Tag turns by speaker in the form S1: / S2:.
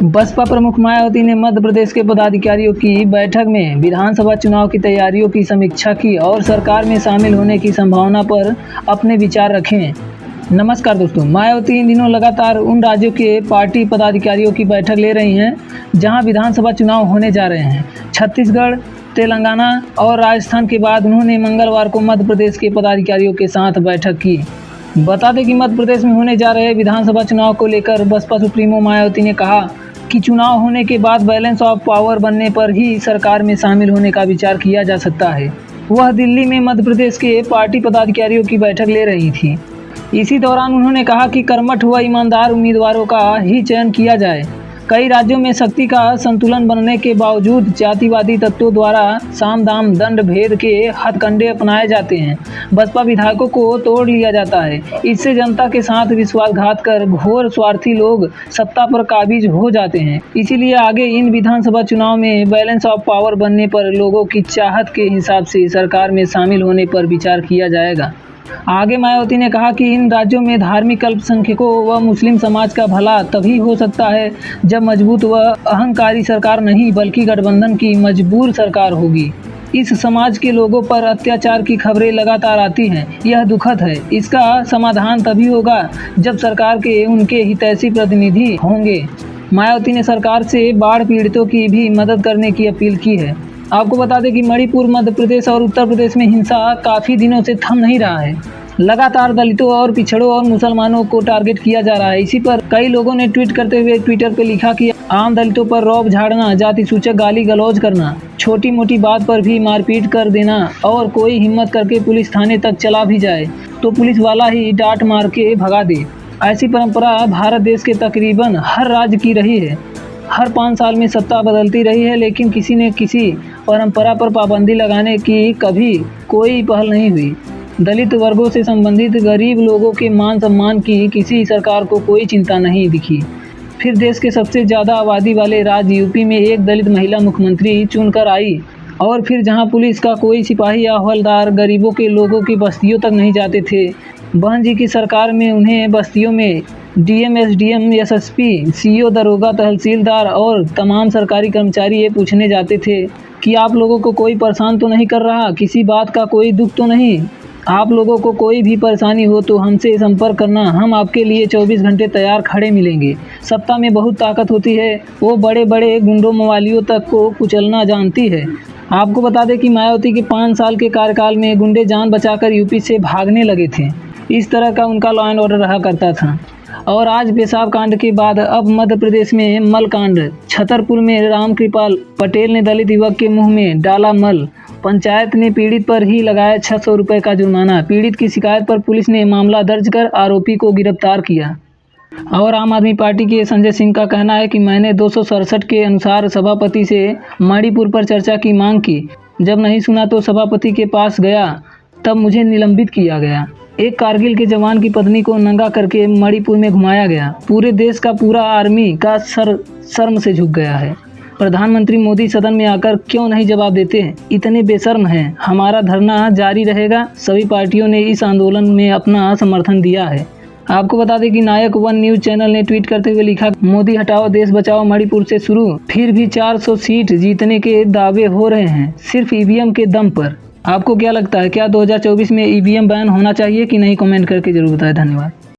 S1: बसपा प्रमुख मायावती ने मध्य प्रदेश के पदाधिकारियों की बैठक में विधानसभा चुनाव की तैयारियों की समीक्षा की और सरकार में शामिल होने की संभावना पर अपने विचार रखे। नमस्कार दोस्तों, मायावती इन दिनों लगातार उन राज्यों के पार्टी पदाधिकारियों की बैठक ले रही हैं जहां विधानसभा चुनाव होने जा रहे हैं। छत्तीसगढ़, तेलंगाना और राजस्थान के बाद उन्होंने मंगलवार को मध्य प्रदेश के पदाधिकारियों के साथ बैठक की। बता दें कि मध्य प्रदेश में होने जा रहे विधानसभा चुनाव को लेकर बसपा सुप्रीमो मायावती ने कहा कि चुनाव होने के बाद बैलेंस ऑफ पावर बनने पर ही सरकार में शामिल होने का विचार किया जा सकता है। वह दिल्ली में मध्य प्रदेश के पार्टी पदाधिकारियों की बैठक ले रही थी। इसी दौरान उन्होंने कहा कि कर्मठ व ईमानदार उम्मीदवारों का ही चयन किया जाए। कई राज्यों में शक्ति का संतुलन बनने के बावजूद जातिवादी तत्वों द्वारा साम दाम दंड भेद के हथकंडे अपनाए जाते हैं। बसपा विधायकों को तोड़ लिया जाता है। इससे जनता के साथ विश्वासघात कर घोर स्वार्थी लोग सत्ता पर काबिज हो जाते हैं। इसीलिए आगे इन विधानसभा चुनाव में बैलेंस ऑफ पावर बनने पर लोगों की चाहत के हिसाब से सरकार में शामिल होने पर विचार किया जाएगा। आगे मायावती ने कहा कि इन राज्यों में धार्मिक अल्पसंख्यकों व मुस्लिम समाज का भला तभी हो सकता है जब मजबूत व अहंकारी सरकार नहीं बल्कि गठबंधन की मजबूर सरकार होगी। इस समाज के लोगों पर अत्याचार की खबरें लगातार आती हैं। यह दुखद है। इसका समाधान तभी होगा जब सरकार के उनके हितैषी प्रतिनिधि होंगे। मायावती ने सरकार से बाढ़ पीड़ितों की भी मदद करने की अपील की है। आपको बता दें कि मणिपुर, मध्य प्रदेश और उत्तर प्रदेश में हिंसा काफ़ी दिनों से थम नहीं रहा है। लगातार दलितों और पिछड़ों और मुसलमानों को टारगेट किया जा रहा है। इसी पर कई लोगों ने ट्वीट करते हुए ट्विटर पर लिखा कि आम दलितों पर रौब झाड़ना, जाति सूचक गाली गलौज करना, छोटी मोटी बात पर भी मारपीट कर देना और कोई हिम्मत करके पुलिस थाने तक चला भी जाए तो पुलिस वाला ही डांट मार के भगा दे। ऐसी परंपरा भारत देश के तकरीबन हर राज्य की रही है। हर 5 साल में सत्ता बदलती रही है, लेकिन किसी ने किसी परंपरा पर पाबंदी लगाने की कभी कोई पहल नहीं हुई। दलित वर्गों से संबंधित गरीब लोगों के मान सम्मान की किसी सरकार को कोई चिंता नहीं दिखी। फिर देश के सबसे ज़्यादा आबादी वाले राज्य यूपी में एक दलित महिला मुख्यमंत्री चुनकर आई और फिर जहां पुलिस का कोई सिपाही या हवलदार गरीबों के लोगों की बस्तियों तक नहीं जाते थे, बहन जी की सरकार में उन्हें बस्तियों में डीएम, एसडीएम, एसएसपी, सीईओ, दरोगा, तहसीलदार और तमाम सरकारी कर्मचारी ये पूछने जाते थे कि आप लोगों को कोई परेशान तो नहीं कर रहा, किसी बात का कोई दुख तो नहीं, आप लोगों को कोई भी परेशानी हो तो हमसे संपर्क करना, हम आपके लिए 24 घंटे तैयार खड़े मिलेंगे। सत्ता में बहुत ताकत होती है, वो बड़े बड़े गुंडों मवालियों तक को कुचलना जानती है। आपको बता दें कि मायावती के 5 साल के कार्यकाल में गुंडे जान बचाकर यूपी से भागने लगे थे। इस तरह का उनका लॉ एंड ऑर्डर रहा करता था। और आज पेशाब कांड के बाद अब मध्य प्रदेश में मल कांड। छतरपुर में रामकृपाल पटेल ने दलित युवक के मुंह में डाला मल। पंचायत ने पीड़ित पर ही लगाया 600 रुपये का जुर्माना। पीड़ित की शिकायत पर पुलिस ने मामला दर्ज कर आरोपी को गिरफ्तार किया। और आम आदमी पार्टी के संजय सिंह का कहना है कि मैंने 267 के अनुसार सभापति से मणिपुर पर चर्चा की मांग की। जब नहीं सुना तो सभापति के पास गया, तब मुझे निलंबित किया गया। एक कारगिल के जवान की पत्नी को नंगा करके मणिपुर में घुमाया गया। पूरे देश का पूरा आर्मी का सर शर्म से झुक गया है। प्रधानमंत्री मोदी सदन में आकर क्यों नहीं जवाब देते? इतने बेशर्म हैं। हमारा धरना जारी रहेगा। सभी पार्टियों ने इस आंदोलन में अपना समर्थन दिया है। आपको बता दें कि नायक वन न्यूज चैनल ने ट्वीट करते हुए लिखा, मोदी हटाओ देश बचाओ मणिपुर से शुरू, फिर भी 400 सीट जीतने के दावे हो रहे हैं सिर्फ ईवीएम के दम पर। आपको क्या लगता है, क्या 2024 में ईवीएम बैन होना चाहिए कि नहीं? कमेंट करके जरूर बताएं। धन्यवाद।